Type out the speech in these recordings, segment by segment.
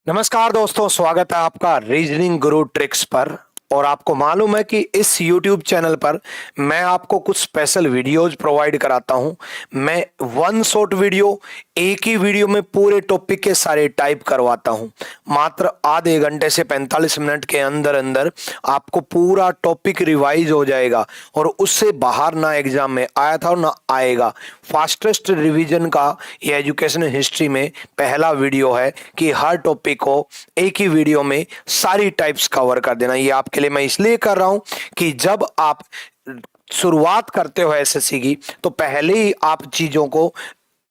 नमस्कार दोस्तों, स्वागत है आपका रीजनिंग गुरु ट्रिक्स पर। और आपको मालूम है कि इस YouTube चैनल पर मैं आपको कुछ स्पेशल वीडियोज प्रोवाइड कराता हूं। मैं वन शॉट वीडियो, एक ही वीडियो में पूरे टॉपिक के सारे टाइप करवाता हूं। मात्र आधे घंटे से 45 मिनट के अंदर अंदर आपको पूरा टॉपिक रिवाइज हो जाएगा और उससे बाहर ना एग्जाम में आया था और ना आएगा। फास्टेस्ट रिवीजन का ये एजुकेशन हिस्ट्री में पहला वीडियो है कि हर टॉपिक को एक ही वीडियो में सारी टाइप्स कवर कर देना। ये आपके लिए मैं इसलिए कर रहा हूं कि जब आप शुरुआत करते हो एसएससी की तो पहले ही आप चीजों को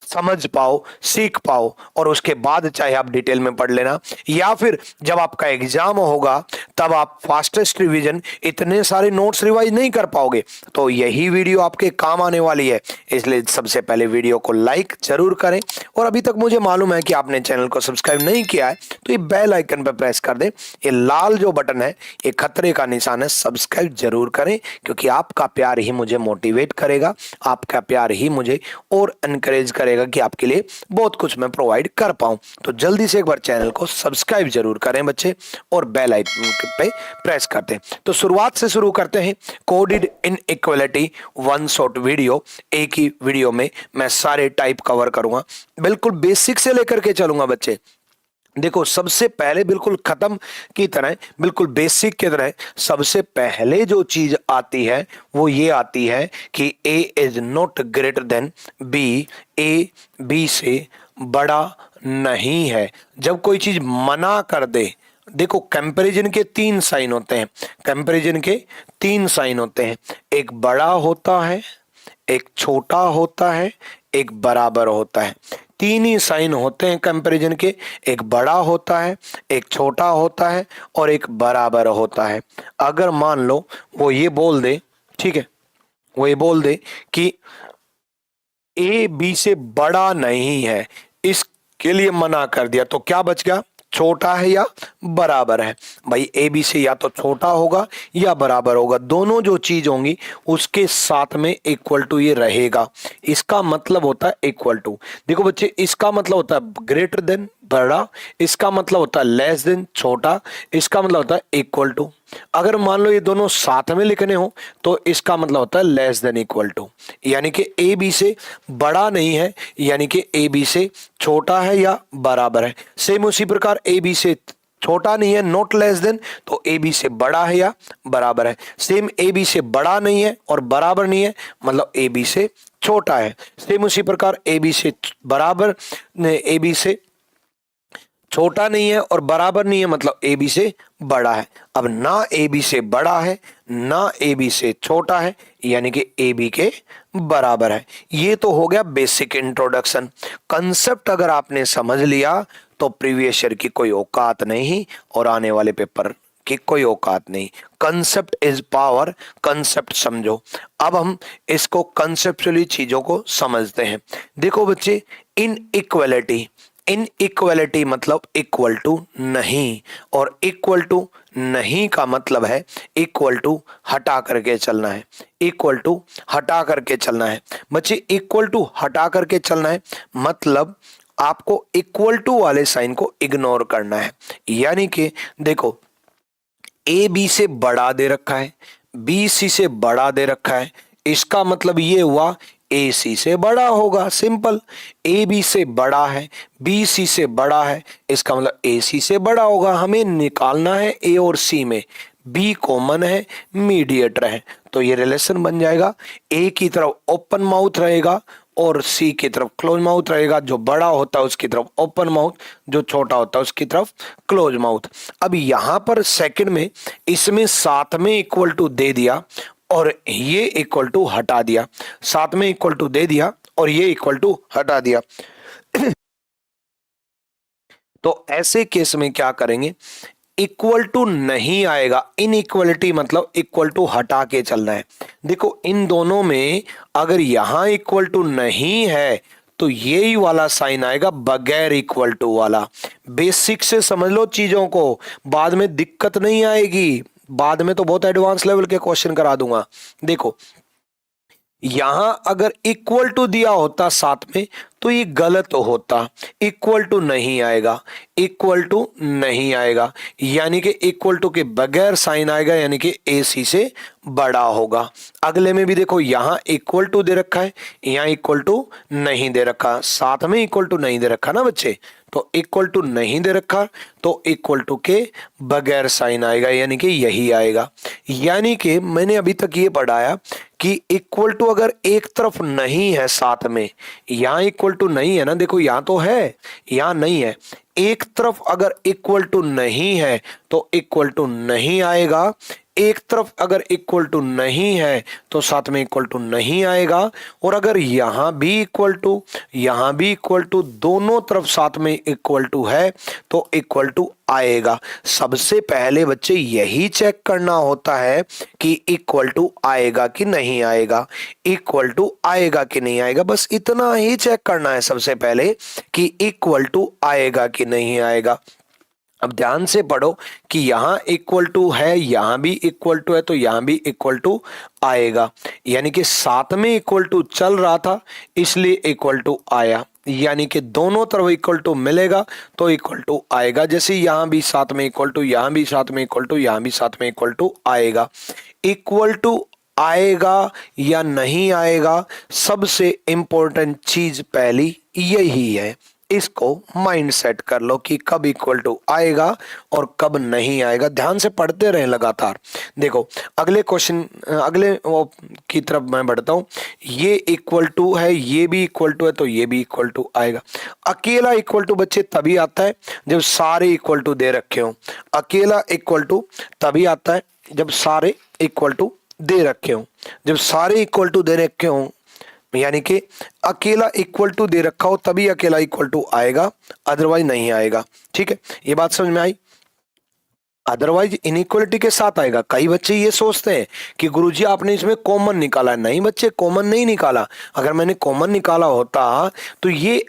समझ पाओ, सीख पाओ और उसके बाद चाहे आप डिटेल में पढ़ लेना, या फिर जब आपका एग्जाम होगा तब आप फास्टेस्ट रिवीजन इतने सारे नोट्स रिवाइज नहीं कर पाओगे। तो यही वीडियो आपके काम आने वाली है, इसलिए सबसे पहले वीडियो को लाइक जरूर करें। और अभी तक मुझे मालूम है कि आपने चैनल को सब्सक्राइब नहीं किया है तो ये बेल आइकन पर प्रेस कर दें। ये लाल जो बटन है ये खतरे का निशान है, सब्सक्राइब जरूर करें क्योंकि आपका प्यार ही मुझे मोटिवेट करेगा, आपका प्यार ही मुझे और एनकरेज करेगा कि आपके लिए बहुत कुछ मैं प्रोवाइड कर पाऊं। तो जल्दी से एक बार चैनल को सब्सक्राइब जरूर करें बच्चे और बेल आइकन पे प्रेस करते हैं। तो शुरुआत से शुरू करते हैं। Coded inequality one shot video, एक ही वीडियो में मैं सारे टाइप कवर करूंगा, बिल्कुल बेसिक से लेकर के चलूंगा बच्चे। देखो, सबसे पहले बिल्कुल खत्म की तरह, बिल्कुल बेसिक की तरह सबसे पहले जो चीज आती है वो ये आती है कि A is not greater than B, A B से बड़ा नहीं है। जब कोई चीज मना कर दे, देखो कंपैरिजन के तीन साइन होते हैं, कंपैरिजन के तीन साइन होते हैं, एक बड़ा होता है, एक छोटा होता है, एक बराबर होता है। तीन ही साइन होते हैं कंपैरिजन के, एक बड़ा होता है, एक छोटा होता है और एक बराबर होता है। अगर मान लो वो ये बोल दे, ठीक है, वो ये बोल दे कि ए बी से बड़ा नहीं है, इसके लिए मना कर दिया, तो क्या बच गया? छोटा है या बराबर है। भाई ए बी से या तो छोटा होगा या बराबर होगा, दोनों जो चीज होंगी उसके साथ में इक्वल टू ये रहेगा। इसका मतलब होता है इक्वल टू। देखो बच्चे, इसका मतलब होता है ग्रेटर देन बड़ा, इसका मतलब होता है लेस देन छोटा, इसका मतलब होता है इक्वल टू। अगर मान लो ये दोनों साथ में लिखने हो तो इसका मतलब होता है लेस देन इक्वल टू, यानी कि ए बी से बड़ा नहीं है, यानी कि ए बी से छोटा है या बराबर है। सेम उसी प्रकार ए बी से छोटा नहीं है, नॉट लेस देन, तो ए बी से बड़ा है या बराबर है। सेम ए बी से बड़ा नहीं है और बराबर नहीं है, मतलब ए बी से छोटा है। सेम उसी प्रकार ए बी से बराबर, ए बी से छोटा नहीं है और बराबर नहीं है, मतलब ए बी से बड़ा है। अब ना ए बी से बड़ा है ना ए बी से छोटा है, यानी कि ए बी के बराबर है। ये तो हो गया बेसिक इंट्रोडक्शन। कंसेप्ट अगर आपने समझ लिया तो प्रीवियस ईयर की कोई औकात नहीं और आने वाले पेपर की कोई औकात नहीं। कंसेप्ट इज पावर, कंसेप्ट समझो। अब हम इसको कंसेप्चुअली चीजों को समझते हैं। देखो बच्चे, इनइक्वालिटी, इनइक्वालिटी मतलब इक्वल टू नहीं, और इक्वल टू नहीं का मतलब है इक्वल टू हटा करके चलना है, इक्वल टू हटा करके चलना है। बच्चे, इक्वल टू हटा करके चलना है मतलब आपको इक्वल टू वाले साइन को इग्नोर करना है। यानी कि देखो, ए बी से बड़ा दे रखा है, बी सी से बड़ा दे रखा है, इसका मतलब ये हुआ ए सी से बड़ा होगा। सिंपल, ए बी से बड़ा है, बी सी से बड़ा है, इसका मतलब ए सी से बड़ा होगा। हमें निकालना है ए और सी में, बी कॉमन है, मीडिएटर है, तो ये रिलेशन बन जाएगा। ए की तरफ ओपन माउथ रहेगा और सी की तरफ क्लोज माउथ रहेगा। जो बड़ा होता है उसकी तरफ ओपन माउथ, जो छोटा होता है उसकी तरफ क्लोज माउथ। अब यहां पर सेकंड में इसमें साथ में इक्वल टू दे दिया और ये इक्वल टू हटा दिया, साथ में इक्वल टू दे दिया और ये इक्वल टू हटा दिया। तो ऐसे केस में क्या करेंगे? इक्वल टू नहीं आएगा, इनइक्वालिटी मतलब इक्वल टू हटा के चलना है। देखो, इन दोनों में अगर यहां इक्वल टू नहीं है तो यही वाला साइन आएगा बगैर इक्वल टू वाला। बेसिक से समझ लो चीजों को, बाद में दिक्कत नहीं आएगी। बाद में तो बहुत एडवांस लेवल के क्वेश्चन करा दूंगा। देखो, यहां अगर इक्वल टू दिया होता साथ में तो ये गलत होता, इक्वल टू नहीं आएगा, इक्वल टू नहीं आएगा, यानी कि इक्वल टू के बगैर साइन आएगा, यानी कि AC से बड़ा होगा। अगले में भी देखो यहां इक्वल टू दे रखा है, यहां इक्वल टू नहीं दे रखा, साथ में इक्वल टू नहीं दे रखा ना बच्चे, तो इक्वल टू नहीं दे रखा तो इक्वल टू के बगैर साइन आएगा, यानी कि यही आएगा। यानी कि मैंने अभी तक ये पढ़ाया कि इक्वल टू अगर एक तरफ नहीं है साथ में, यहां इक्वल टू नहीं है ना, देखो यहां तो है, यहां नहीं है, एक तरफ अगर इक्वल टू नहीं है तो इक्वल टू नहीं आएगा, एक तरफ अगर इक्वल टू नहीं है तो साथ में इक्वल टू नहीं आएगा, और अगर यहां भी इक्वल टू, यहां भी इक्वल टू, दोनों तरफ साथ में इक्वल टू है तो इक्वल टू आएगा। सबसे पहले बच्चे यही चेक करना होता है कि इक्वल टू आएगा कि नहीं आएगा, इक्वल टू आएगा कि नहीं आएगा, बस इतना ही चेक करना है सबसे पहले कि इक्वल टू आएगा कि नहीं आएगा। अब ध्यान से पढ़ो कि यहां इक्वल टू है, यहां भी इक्वल टू है, तो यहां भी इक्वल टू आएगा, यानी कि साथ में इक्वल टू चल रहा था इसलिए इक्वल टू आया, यानी कि दोनों तरफ इक्वल टू मिलेगा तो इक्वल टू आएगा। जैसे यहां भी साथ में इक्वल टू, यहां भी साथ में इक्वल टू, यहां भी साथ में इक्वल टू आएगा। इक्वल टू आएगा या नहीं आएगा, सबसे इंपॉर्टेंट चीज पहली यही है, इसको माइंड सेट कर लो कि कब इक्वल टू आएगा और कब नहीं आएगा। ध्यान से पढ़ते रहें लगातार। देखो अगले क्वेश्चन, अगले की तरफ मैं बढ़ता हूं। ये इक्वल टू है, ये भी इक्वल टू है, तो ये भी इक्वल टू आएगा। अकेला इक्वल टू बच्चे तभी आता है जब सारे इक्वल टू दे रखे हो, अकेला इक्वल टू तभी आता है जब सारे इक्वल टू दे रखे हो, जब सारे इक्वल टू दे रखे हो, यानी कि अकेला इक्वल टू दे रखा हो तभी अकेला इक्वल टू आएगा, अदरवाइज नहीं आएगा। ठीक है, ये बात समझ में आई। अदरवाइज इनइक्वलिटी के साथ आएगा। कई बच्चे ये सोचते हैं कि गुरुजी आपने इसमें कॉमन निकाला। नहीं बच्चे, कॉमन नहीं निकाला। अगर मैंने कॉमन निकाला होता तो ये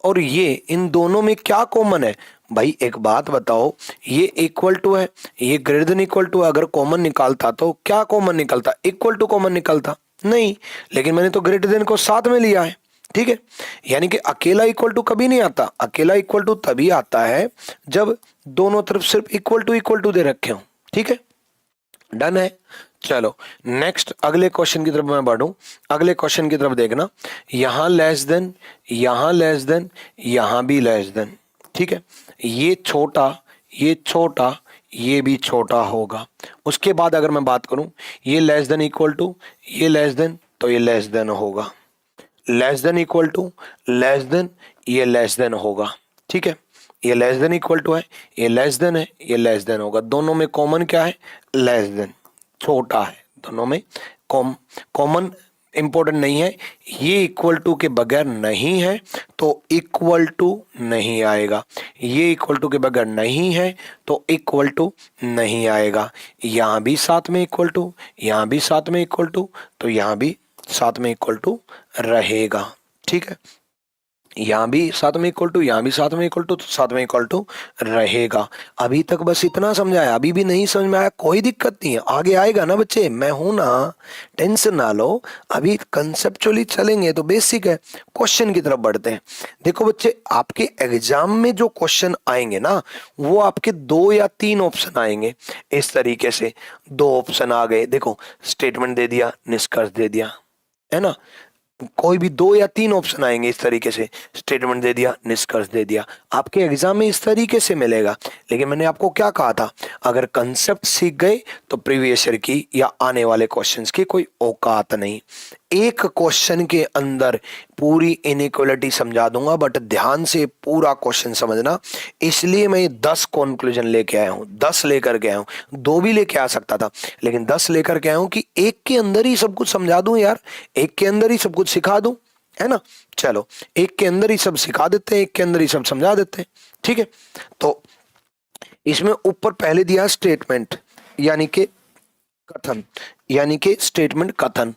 और ये, इन दोनों में क्या कॉमन है भाई? एक बात बताओ, ये इक्वल टू है, ये ग्रेटर देन इक्वल टू है, अगर कॉमन निकालता तो क्या कॉमन निकलता? इक्वल टू कॉमन निकलता नहीं, लेकिन मैंने तो ग्रेटर देन को साथ में लिया है। ठीक है, यानी कि अकेला इक्वल टू कभी नहीं आता। अकेला इक्वल टू तभी आता है जब दोनों तरफ सिर्फ इक्वल टू दे रखे हो। ठीक है, डन है। चलो नेक्स्ट अगले क्वेश्चन की तरफ मैं बढ़ूं। अगले क्वेश्चन की तरफ देखना, यहां लेस देन, यहां लेस देन, यहां भी लेस देन। ठीक है, ये छोटा, ये छोटा, ये भी छोटा होगा। उसके बाद अगर मैं बात करूं, ये लेस देन इक्वल टू, ये लेस देन, तो ये लेस देन होगा। Less than equal to, less than, ये लेस देन होगा। ठीक है, ये लेस देन इक्वल टू है, ये लेस देन है, ये लेस देन होगा। दोनों में कॉमन क्या है? लेस देन, छोटा है। दोनों में कॉमन इंपॉर्टेंट नहीं है। ये इक्वल टू के बगैर नहीं है तो इक्वल टू नहीं आएगा, ये इक्वल टू के बगैर नहीं है तो इक्वल टू नहीं आएगा। यहां भी साथ में इक्वल टू, यहां भी साथ में इक्वल टू, तो यहां भी साथ में इक्वल टू रहेगा। ठीक है, यहां भी साथ में इक्वल टू, यहां भी साथ में इक्वल टू, तो साथ में इक्वल टू रहेगा। अभी तक बस इतना समझाया, अभी भी नहीं समझ में आया कोई दिक्कत नहीं है, आगे आएगा ना बच्चे, मैं हूं ना, टेंशन ना लो। अभी कंसेप्चुअली चलेंगे तो बेसिक है। क्वेश्चन की तरफ बढ़ते हैं। देखो बच्चे, आपके एग्जाम में जो क्वेश्चन आएंगे ना, वो आपके 2 या 3 ऑप्शन आएंगे। इस तरीके से 2 ऑप्शन आ गए, देखो स्टेटमेंट दे दिया, निष्कर्ष दे दिया, है ना। कोई भी 2 या 3 ऑप्शन आएंगे इस तरीके से, स्टेटमेंट दे दिया, निष्कर्ष दे दिया। आपके एग्जाम में इस तरीके से मिलेगा। लेकिन मैंने आपको क्या कहा था, अगर कंसेप्ट सीख गए तो प्रीवियस ईयर की या आने वाले क्वेश्चंस की कोई औकात नहीं। एक क्वेश्चन के अंदर पूरी इनइक्वालिटी समझा दूंगा, बट ध्यान से पूरा क्वेश्चन समझना। इसलिए मैं 10 कंक्लूजन लेके आया हूं, 10 लेकर के आया हूं। 2 भी लेके आ सकता था, लेकिन 10 लेकर के आया हूं कि एक के अंदर ही सब कुछ समझा दूं यार, एक के अंदर ही सब कुछ सिखा दूं, है ना। चलो, एक के अंदर ही सब सिखा देते हैं, एक के अंदर ही सब समझा देते हैं। ठीक है, तो इसमें ऊपर पहले दिया स्टेटमेंट यानी कि कथन, यानी कि स्टेटमेंट कथन,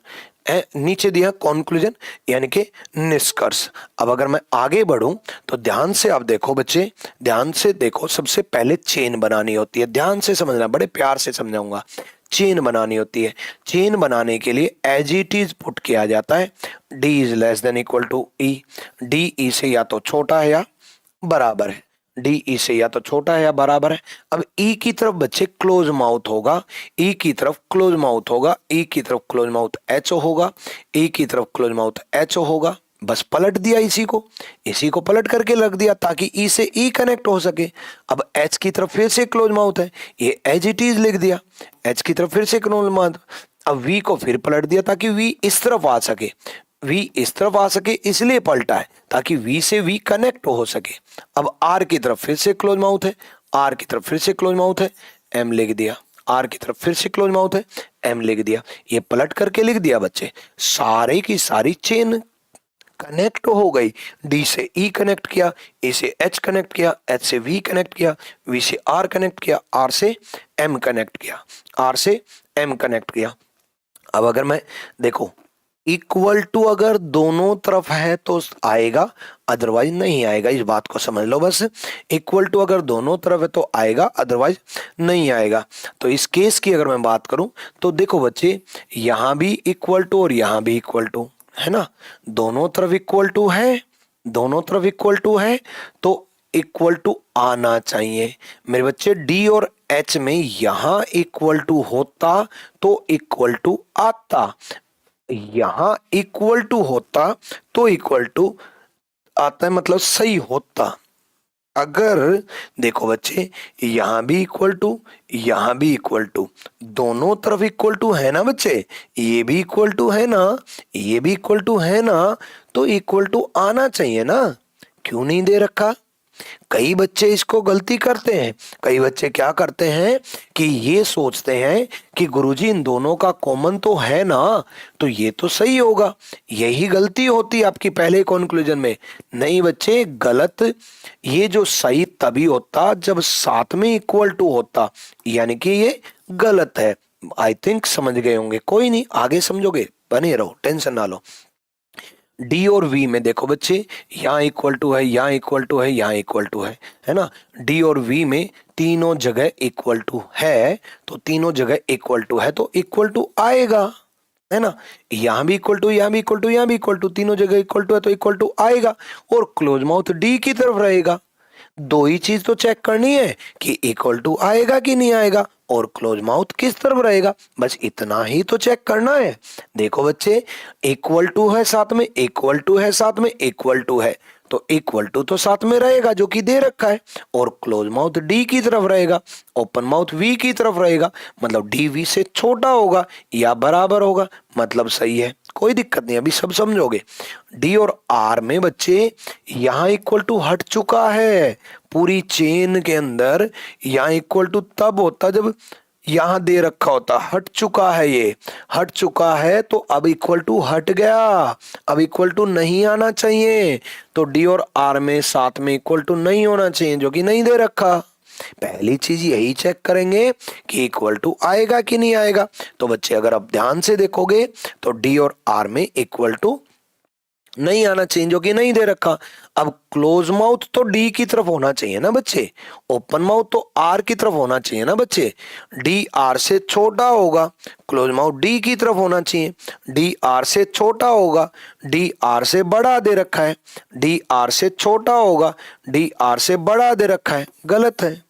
नीचे दिया कंक्लूजन यानी कि निष्कर्ष। अब अगर मैं आगे बढ़ूं तो ध्यान से आप देखो बच्चे, ध्यान से देखो। सबसे पहले चेन बनानी होती है, ध्यान से समझना, बड़े प्यार से समझाऊंगा। चेन बनानी होती है। चेन बनाने के लिए एज इट इज पुट किया जाता है D is less than equal to E. D E से या तो छोटा है या बराबर है, डी ई से या तो छोटा है या बराबर है। अब ई की तरफ बच्चे क्लोज माउथ होगा, ई की तरफ क्लोज माउथ होगा, ई की तरफ क्लोज माउथ एच होगा, ई की तरफ क्लोज माउथ एच होगा। बस पलट दिया इसी को पलट करके रख दिया ताकि ई से ई कनेक्ट हो सके। अब एच की तरफ फिर से क्लोज माउथ है, ये एज इट इज लिख दिया, एच की तरफ फिर से क्लोज माउथ। अब वी को फिर पलट दिया ताकि वी इस तरफ आ सके, वी इस तरफ आ सके इसलिए पलटा है ताकि वी से वी कनेक्ट हो सके। अब आर की तरफ फिर से क्लोज माउथ है, आर की तरफ फिर से क्लोज माउथ है, एम लिख दिया, आर की तरफ फिर से क्लोज माउथ है, एम लिख दिया। ये पलट करके लिख दिया बच्चे, सारे की सारी चेन कनेक्ट हो गई। डी से ई कनेक्ट किया, ए से एच कनेक्ट किया, एच से वी कनेक्ट किया, वी से आर कनेक्ट किया, आर से एम कनेक्ट किया, आर से एम कनेक्ट किया। अब अगर मैं देखो इक्वल टू अगर दोनों तरफ है तो आएगा, अदरवाइज नहीं आएगा, इस बात को समझ लो बस। इक्वल टू अगर दोनों तरफ है तो आएगा, अदरवाइज नहीं आएगा। तो इस केस की अगर मैं बात करूं तो देखो बच्चे, यहां भी इक्वल टू और यहां भी इक्वल टू है ना, दोनों तरफ इक्वल टू है, दोनों तरफ इक्वल टू है तो इक्वल टू आना चाहिए मेरे बच्चे। डी और एच में यहां इक्वल टू होता तो इक्वल टू आता, यहां इक्वल टू होता तो इक्वल टू आता है, मतलब सही होता। अगर देखो बच्चे, यहां भी इक्वल टू यहां भी इक्वल टू, दोनों तरफ इक्वल टू है ना बच्चे, ये भी इक्वल टू है ना, ये भी इक्वल टू है ना, तो इक्वल टू आना चाहिए ना, क्यों नहीं दे रखा। कई बच्चे इसको गलती करते हैं, कई बच्चे क्या करते हैं कि ये सोचते हैं कि गुरुजी इन दोनों का कॉमन तो है ना, तो ये तो सही होगा। यही गलती होती है आपकी पहले कंक्लूजन में। नहीं बच्चे, गलत। ये जो सही तभी होता जब साथ में इक्वल टू होता, यानी कि ये गलत है। आई थिंक समझ गए होंगे, कोई नहीं आगे समझोगे, बने रहो, टेंशन ना लो। डी और वी में देखो बच्चे, यहाँ इक्वल टू है, यहाँ इक्वल टू है, यहाँ इक्वल टू है ना। डी और वी में तीनों जगह इक्वल टू है, तो तीनों जगह इक्वल टू है तो इक्वल टू आएगा, है ना। यहाँ भी इक्वल टू, यहाँ भी इक्वल टू, यहाँ भी इक्वल टू, तीनों जगह इक्वल टू है तो इक्वल टू आएगा। और क्लोज माउथ डी की तरफ रहेगा। दो ही चीज तो चेक करनी है कि इक्वल टू आएगा कि नहीं आएगा और क्लोज माउथ किस तरफ रहेगा, बस इतना ही तो चेक करना है। देखो बच्चे, इक्वल टू है साथ में, इक्वल टू है साथ में, इक्वल टू है तो इक्वल टू तो साथ में रहेगा जो कि दे रखा है, और क्लोज माउथ डी की तरफ रहेगा, ओपन माउथ वी की तरफ रहेगा, मतलब डी वी से छोटा होगा या बराबर होगा, मतलब सही है, कोई दिक्कत नहीं, अभी सब समझोगे। डी और आर में बच्चे यहां इक्वल टू हट चुका है, पूरी चेन के अंदर यहां इक्वल टू तब होता जब यहां दे रखा होता, हट चुका है, ये हट चुका है तो अब इक्वल टू हट गया, अब इक्वल टू नहीं आना चाहिए, तो डी और आर में साथ में इक्वल टू नहीं होना चाहिए जो कि नहीं दे रखा। पहली चीज यही चेक करेंगे कि इक्वल टू आएगा कि नहीं आएगा। तो बच्चे अगर आप ध्यान से देखोगे तो डी और आर में इक्वल टू नहीं आना चाहिए जो कि नहीं दे रखा। अब क्लोज माउथ तो डी की तरफ होना चाहिए ना बच्चे, ओपन माउथ तो आर की तरफ होना चाहिए ना बच्चे। डी आर से छोटा होगा, क्लोज माउथ डी की तरफ होना चाहिए। डी आर से छोटा होगा, डी आर से बड़ा दे रखा है, डी आर से छोटा होगा, डी आर से बड़ा दे रखा है, गलत है।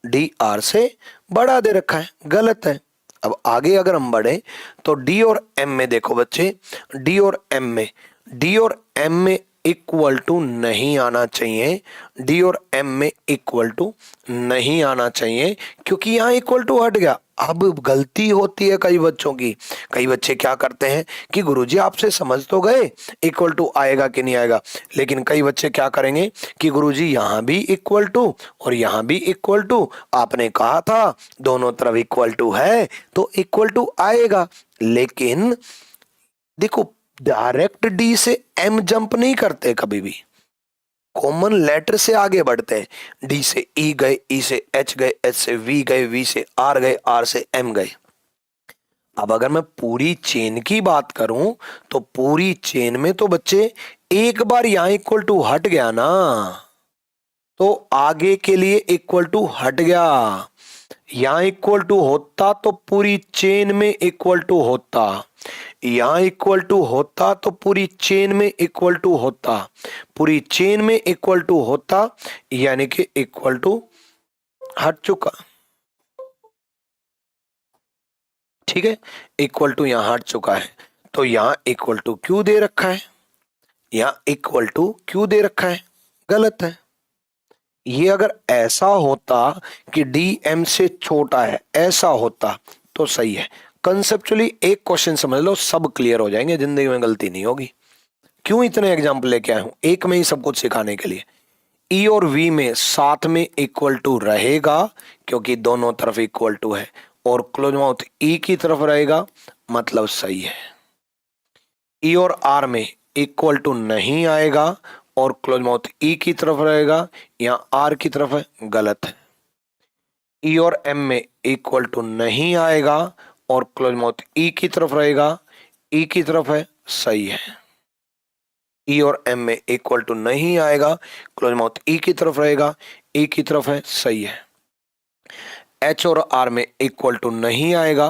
डी आर से बड़ा दे रखा है, गलत है। अब आगे अगर हम बढ़े तो डी और एम में देखो बच्चे, डी और एम में, डी और एम में इक्वल टू नहीं आना चाहिए, डी और एम में इक्वल टू नहीं आना चाहिए क्योंकि यहां इक्वल टू हट गया। अब गलती होती है कई बच्चों की, कई बच्चे क्या करते हैं कि गुरुजी आपसे समझ तो गए इक्वल टू आएगा कि नहीं आएगा, लेकिन कई बच्चे क्या करेंगे कि गुरुजी यहां भी इक्वल टू और यहां भी इक्वल टू, आपने कहा था दोनों तरफ इक्वल टू है तो इक्वल टू आएगा। लेकिन देखो, डायरेक्ट डी से एम जंप नहीं करते कभी भी, कॉमन लेटर से आगे बढ़ते हैं। डी से ई गए, ई से एच गए, एच से वी गए, वी से आर गए, आर से एम गए। अब अगर मैं पूरी चेन की बात करूं तो पूरी चेन में तो बच्चे एक बार यहां इक्वल टू हट गया ना, तो आगे के लिए इक्वल टू हट गया। यहां इक्वल टू होता तो पूरी चेन में इक्वल टू होता, यहां इक्वल टू होता तो पूरी चेन में इक्वल टू होता, पूरी चेन में इक्वल टू होता, यानी कि इक्वल टू हट चुका। ठीक है, इक्वल टू यहां हट चुका है, तो यहां इक्वल टू क्यों दे रखा है, यहां इक्वल टू क्यों दे रखा है, गलत है। ये अगर ऐसा होता कि डी एम से छोटा है, ऐसा होता तो सही है। कंसेप्चुअली एक क्वेश्चन समझ लो, सब क्लियर हो जाएंगे, जिंदगी में गलती नहीं होगी। क्यों इतने एग्जाम्पल लेके आया हूं, एक में ही सब कुछ सिखाने के लिए। ई और वी में साथ में इक्वल टू रहेगा क्योंकि दोनों तरफ इक्वल टू है, और क्लोज माउथ ई की तरफ रहेगा, मतलब सही है। ई और आर में इक्वल टू नहीं आएगा और क्लोज माउथ ई की तरफ रहेगा, या आर की तरफ है, गलत है। ई और एम में इक्वल टू नहीं आएगा और क्लोज माउथ ई की तरफ रहेगा, ई की तरफ है, सही है। ई और एम में इक्वल टू नहीं आएगा, क्लोज माउथ ई की तरफ रहेगा, ई की तरफ है, सही है। एच और आर में इक्वल टू नहीं आएगा,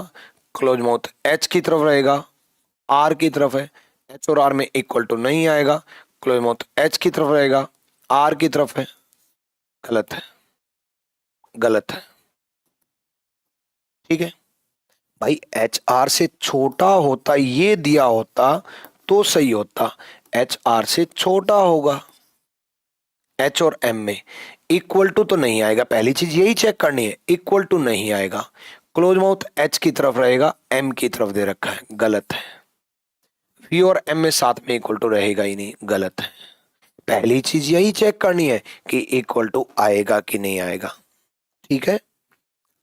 क्लोज माउथ एच की तरफ रहेगा, आर की तरफ है। एच और आर में इक्वल टू नहीं आएगा, क्लोज माउथ एच की तरफ रहेगा, आर की तरफ है, गलत है, गलत है। ठीक है भाई, एच आर से छोटा होता, ये दिया होता तो सही होता, एच आर से छोटा होगा। एच और एम में इक्वल टू तो नहीं आएगा, पहली चीज यही चेक करनी है, इक्वल टू नहीं आएगा। क्लोज माउथ एच की तरफ रहेगा, एम की तरफ दे रखा है, गलत है। वी और एम में साथ में इक्वल टू रहेगा ही नहीं, गलत है। पहली चीज यही चेक करनी है कि इक्वल टू आएगा कि नहीं आएगा। ठीक है,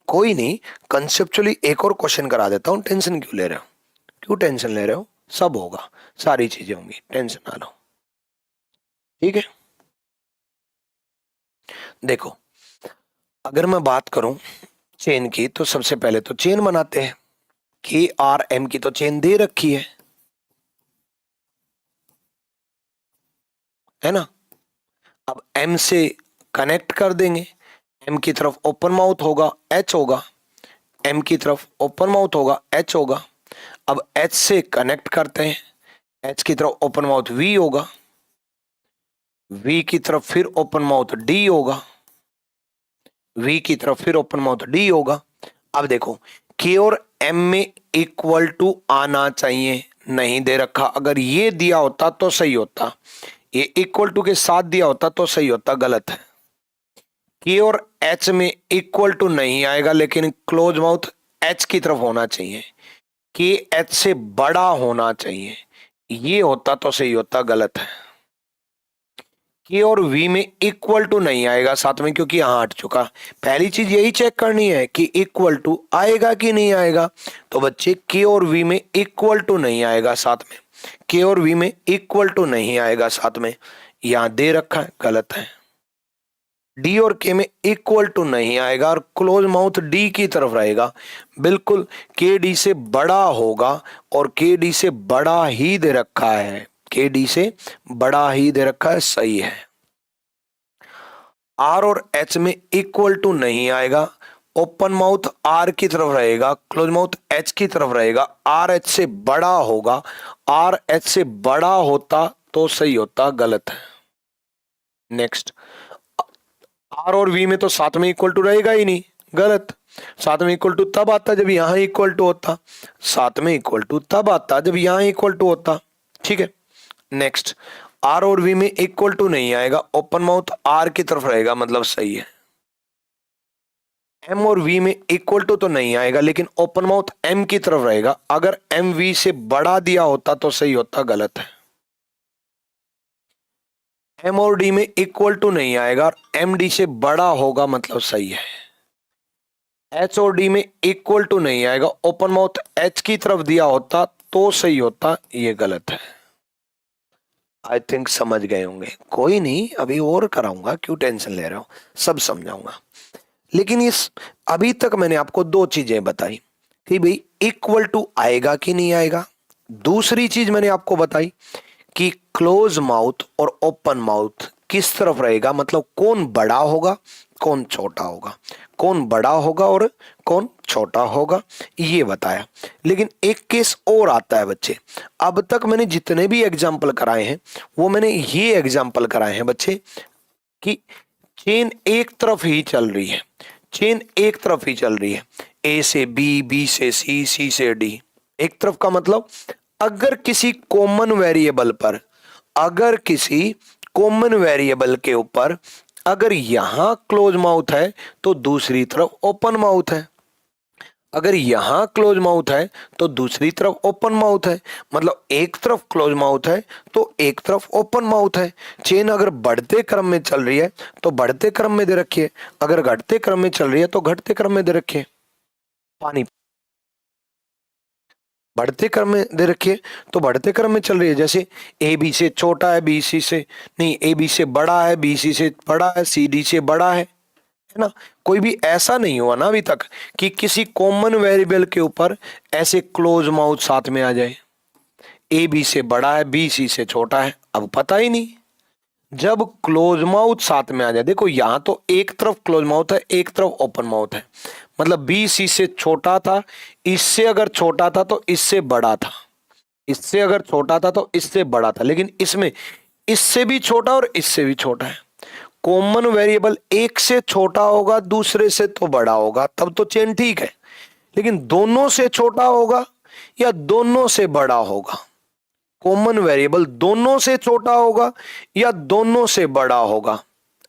कोई नहीं, कंसेप्चुअली एक और क्वेश्चन करा देता हूं, टेंशन क्यों ले रहे हो, क्यों टेंशन ले रहे हो, सब होगा, सारी चीजें होंगी, टेंशन ना लो। ठीक है, देखो अगर मैं बात करूं चेन की, तो सबसे पहले तो चेन बनाते हैं। के आर एम की तो चेन दे रखी है ना। अब एम से कनेक्ट कर देंगे, एम की तरफ ओपन माउथ होगा, एच होगा, एम की तरफ ओपन माउथ होगा, एच होगा। अब एच से कनेक्ट करते हैं, एच की तरफ ओपन माउथ वी होगा, वी की तरफ फिर ओपन माउथ डी होगा, वी की तरफ फिर ओपन माउथ डी होगा। अब देखो के और एम में इक्वल टू आना चाहिए, नहीं दे रखा, अगर ये दिया होता तो सही होता, ये इक्वल टू के साथ दिया होता तो सही होता, गलत है। के और एच में इक्वल टू नहीं आएगा, लेकिन क्लोज माउथ एच की तरफ होना चाहिए, के एच से बड़ा होना चाहिए, ये होता तो सही होता, गलत है। के और वी में इक्वल टू नहीं आएगा साथ में, क्योंकि यहां हट चुका। पहली चीज यही चेक करनी है कि इक्वल टू आएगा कि नहीं आएगा, तो बच्चे के और वी में इक्वल टू नहीं आएगा साथ में, के और वी में इक्वल टू नहीं आएगा साथ में, यहां दे रखा है, गलत है। डी और के में इक्वल टू नहीं आएगा और क्लोज माउथ डी की तरफ रहेगा, बिल्कुल के डी से बड़ा होगा, और के डी से बड़ा ही दे रखा है, के डी से बड़ा ही दे रखा है, सही है। आर और एच में इक्वल टू नहीं आएगा, ओपन माउथ आर की तरफ रहेगा, क्लोज माउथ एच की तरफ रहेगा, आर एच से बड़ा होगा, आर एच से बड़ा होता तो सही होता, गलत है। नेक्स्ट, आर और वी में तो साथ में इक्वल टू रहेगा ही नहीं, गलत। साथ में इक्वल टू तब आता जब यहां इक्वल टू होता, साथ में इक्वल टू तब आता जब यहां इक्वल टू होता। ठीक है, नेक्स्ट, आर और वी में इक्वल टू नहीं आएगा, ओपन माउथ आर की तरफ रहेगा, मतलब सही है। एम और वी में इक्वल टू तो नहीं आएगा, लेकिन ओपन माउथ एम की तरफ रहेगा, अगर एम वी से बड़ा दिया होता तो सही होता, गलत है। एम और डी में इक्वल टू नहीं आएगा और एम डी से बड़ा होगा, मतलब सही है। एच और डी में इक्वल टू नहीं आएगा, ओपन माउथ एच की तरफ दिया होता तो सही होता, ये गलत है। आई थिंक समझ गए होंगे, कोई नहीं, अभी और कराऊंगा, क्यों टेंशन ले रहे हो, सब समझाऊंगा। लेकिन इस अभी तक मैंने आपको दो चीजें बताई कि भाई इक्वल टू आएगा कि नहीं आएगा। दूसरी चीज मैंने आपको बताई कि क्लोज माउथ और ओपन माउथ किस तरफ रहेगा, मतलब कौन बड़ा होगा कौन छोटा होगा। कौन बड़ा होगा और कौन छोटा होगा ये बताया। लेकिन एक केस और आता है बच्चे, अब तक मैंने जितने भी एग्जाम्पल कराए हैं वो मैंने ये एग्जाम्पल कराए हैं बच्चे कि चेन एक तरफ ही चल रही है, चेन एक तरफ ही चल रही है, ए से बी, बी से सी, सी से डी, एक तरफ का मतलब अगर किसी कॉमन वेरिएबल पर, अगर किसी कॉमन वेरिएबल के ऊपर अगर यहां क्लोज माउथ है तो दूसरी तरफ ओपन माउथ है, अगर यहां क्लोज माउथ है तो दूसरी तरफ ओपन माउथ है, मतलब एक तरफ क्लोज माउथ है तो एक तरफ ओपन माउथ है। चेन अगर बढ़ते क्रम में चल रही है तो बढ़ते क्रम में दे रखिए, अगर घटते क्रम में चल रही है तो घटते क्रम में दे रखिए। पानी बढ़ते क्रम में दे रखिए तो बढ़ते क्रम में चल रही है, जैसे ए बी से छोटा है, बी सी से नहीं, ए बी से बड़ा है, बी सी से बड़ा है, सी डी से बड़ा है ना। कोई भी ऐसा नहीं हुआ ना अभी तक कि किसी कॉमन वेरिएबल के ऊपर ऐसे क्लोज माउथ साथ में आ जाए, ए बी से बड़ा है, बी सी से छोटा है, अब पता ही नहीं। जब क्लोज माउथ साथ में आ जाए, देखो यहां तो एक तरफ क्लोज माउथ है, एक तरफ ओपन माउथ है, मतलब बी सी से छोटा था, इससे अगर छोटा था तो इससे बड़ा था, इससे अगर छोटा था तो इससे बड़ा था, लेकिन इसमें इससे भी छोटा और इससे भी छोटा है। कॉमन वेरिएबल एक से छोटा होगा दूसरे से तो बड़ा होगा, तब तो चेन ठीक है, लेकिन दोनों से छोटा होगा या दोनों से बड़ा होगा, कॉमन वेरिएबल दोनों से छोटा होगा या दोनों से बड़ा होगा,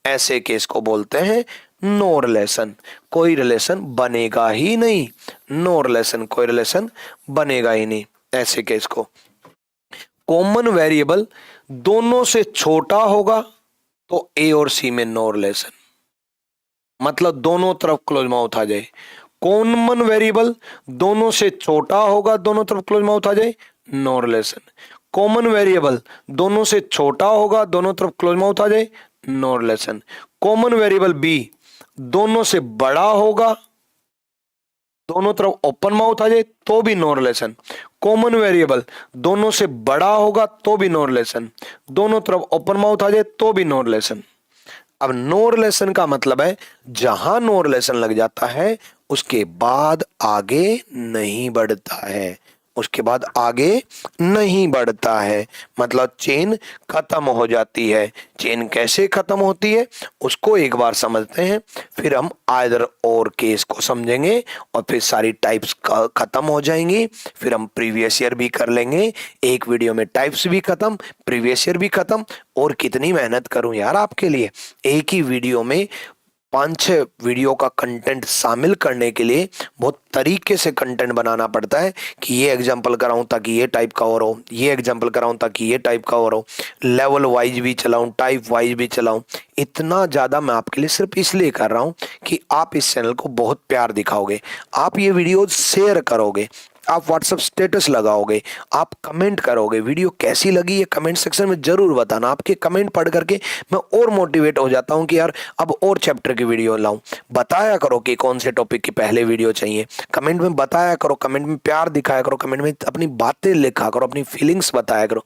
ऐसे केस को बोलते हैं नो रिलेशन, कोई रिलेशन बनेगा ही नहीं, नो रिलेशन, कोई रिलेशन बनेगा ही नहीं, ऐसे केस को। कॉमन वेरिएबल दोनों से छोटा होगा तो ए और सी में नो रिलेशन, मतलब दोनों तरफ क्लोज माउथ आ जाए। कॉमन वेरिएबल दोनों से छोटा होगा, दोनों तरफ क्लोज माउथ आ जाए, नो रिलेशन। कॉमन वेरिएबल दोनों से छोटा होगा, दोनों तरफ क्लोज माउथ आ जाए, no relation. Common variable B दोनों से बड़ा होगा, दोनों तरफ ओपन माउथ आ जाए तो भी नो रिलेशन। कॉमन वेरिएबल दोनों से बड़ा होगा तो भी नो रिलेशन, दोनों तरफ ओपन माउथ आ जाए तो भी नो रिलेशन। अब नो रिलेशन का मतलब है जहां नो रिलेशन लग जाता है उसके बाद आगे नहीं बढ़ता है, उसके बाद आगे नहीं बढ़ता है, मतलब चेन खत्म हो जाती है। चेन कैसे खत्म होती है उसको एक बार समझते हैं, फिर हम आइदर और केस को समझेंगे और फिर सारी टाइप्स खत्म हो जाएंगी, फिर हम प्रीवियस ईयर भी कर लेंगे, एक वीडियो में टाइप्स भी खत्म, प्रीवियस ईयर भी खत्म। और कितनी मेहनत करूं यार आपके लिए, एक ही वीडियो में 5-6 वीडियो का कंटेंट शामिल करने के लिए बहुत तरीके से कंटेंट बनाना पड़ता है कि ये एग्जांपल कराऊं ताकि ये टाइप का और हो, ये एग्जांपल कराऊं ताकि ये टाइप का और हो, लेवल वाइज भी चलाऊं, टाइप वाइज भी चलाऊं। इतना ज़्यादा मैं आपके लिए सिर्फ इसलिए कर रहा हूं कि आप इस चैनल को बहुत प्यार दिखाओगे, आप ये वीडियो शेयर करोगे, आप व्हाट्सएप स्टेटस लगाओगे, आप कमेंट करोगे। वीडियो कैसी लगी ये कमेंट सेक्शन में जरूर बताना, आपके कमेंट पढ़ करके मैं और मोटिवेट हो जाता हूं कि यार अब और चैप्टर की वीडियो लाऊं। बताया करो कि कौन से टॉपिक की पहले वीडियो चाहिए, कमेंट में बताया करो, कमेंट में प्यार दिखाया करो, कमेंट में अपनी बातें लिखा करो, अपनी फीलिंग्स बताया करो।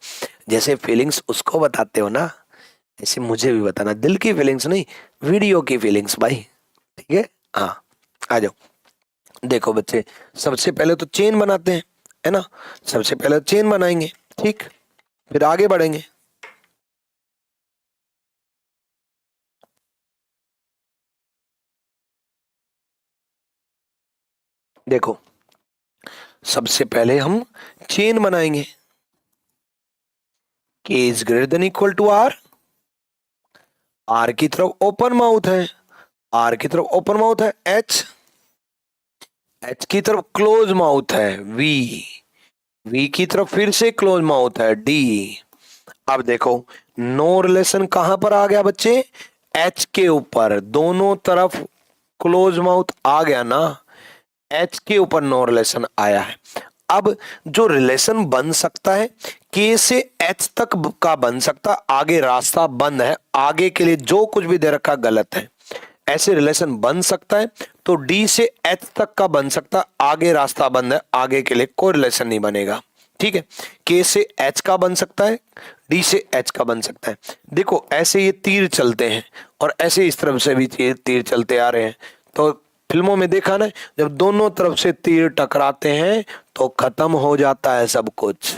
जैसे फीलिंग्स उसको बताते हो ना ऐसे मुझे भी बताना, दिल की फीलिंग्स नहीं, वीडियो की फीलिंग्स भाई, ठीक है। हाँ आ जाओ। देखो बच्चे, सबसे पहले तो चेन बनाते हैं, है ना, सबसे पहले चेन बनाएंगे, ठीक, फिर आगे बढ़ेंगे। देखो सबसे पहले हम चेन बनाएंगे, K is greater than equal to R, R की तरफ ओपन माउथ है, आर की तरफ ओपन माउथ है, एच, एच की तरफ क्लोज माउथ है, वी, वी की तरफ फिर से क्लोज माउथ है, डी। अब देखो नो रिलेशन कहां पर आ गया बच्चे, एच के ऊपर, दोनों तरफ क्लोज माउथ आ गया ना, एच के ऊपर नो रिलेशन आया है। अब जो रिलेशन बन सकता है के से एच तक का बन सकता, आगे रास्ता बंद है, आगे के लिए जो कुछ भी दे रखा गलत है, ऐसे रिलेशन बन सकता है। तो डी से एच तक का बन सकता, आगे रास्ता बंद है, आगे के लिए कोई रिलेशन नहीं बनेगा, ठीक है। के से एच का बन सकता है, डी से एच का बन सकता है। देखो ऐसे ये तीर चलते हैं और ऐसे इस तरफ से भी तीर चलते आ रहे हैं, तो फिल्मों में देखा ना, जब दोनों तरफ से तीर टकराते हैं तो खत्म हो जाता है सब कुछ।